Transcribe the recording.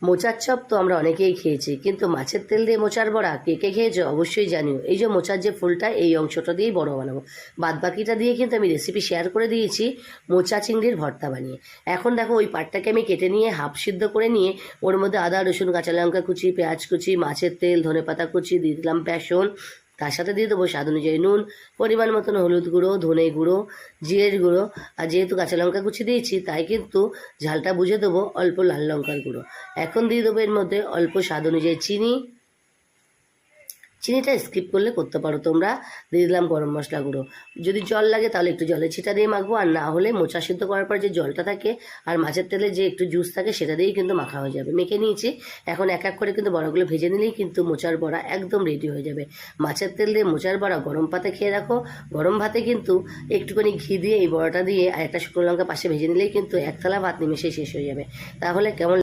মোচার চপ তো আমরা অনেকেই খেয়েছি, কিন্তু মাছের তেল দিয়ে মোচার বড়া কে কে খেয়েছো অবশ্যই জানিও। এই যে মোচার যে ফুলটা, এই অংশটা দিয়েই বড় বানাবো। বাদ বাকিটা দিয়ে কিন্তু আমি রেসিপি শেয়ার করে দিয়েছি মোচা চিংড়ির ভর্তা বানিয়ে। এখন দেখো ওই পাটটাকে আমি কেটে নিয়ে হাফ সিদ্ধ করে নিয়ে ওর মধ্যে আদা রসুন কাঁচা লঙ্কা কুচি, পেঁয়াজ কুচি, মাছের তেল, ধনেপাতা কুচি, দিয়ে দিলাম বেসন, তার সাথে দিয়ে দেবো স্বাদ অনুযায়ী নুন, পরিমাণ মতন হলুদ গুঁড়ো, ধনে গুঁড়ো, জিরের গুঁড়ো। আর যেহেতু কাঁচা লঙ্কা কুচি দিয়েছি তাই কিন্তু ঝালটা বুঝে দেবো অল্প লাল লঙ্কার গুঁড়ো। এখন দিয়ে দেবো এর মধ্যে অল্প স্বাদ অনুযায়ী চিনি, চিনিটা স্কিপ করলে করতে পারো তোমরা। দিয়ে দিলাম গরম মশলা গুঁড়ো। যদি জল লাগে তাহলে একটু জলের ছিটা দিয়ে মাখবো, আর না হলে মোচা সিদ্ধ করার পর যে জলটা থাকে আর মাছের তেলে যে একটু জুস থাকে সেটা দিয়েই কিন্তু মাখা হয়ে যাবে। মেখে নিয়েছি, এখন এক এক করে কিন্তু বড়াগুলো ভেজে নিলেই কিন্তু মোচার বড়া একদম রেডি হয়ে যাবে। মাছের তেল দিয়ে মোচার বড়া গরম পাতে খেয়ে রাখো, গরম ভাতে কিন্তু একটুখানি ঘি দিয়ে এই বড়াটা দিয়ে আর একটা শুকনো লঙ্কা পাশে ভেজে নিলেই কিন্তু এক থালা ভাত নিমেষেই শেষ হয়ে যাবে। তাহলে কেমন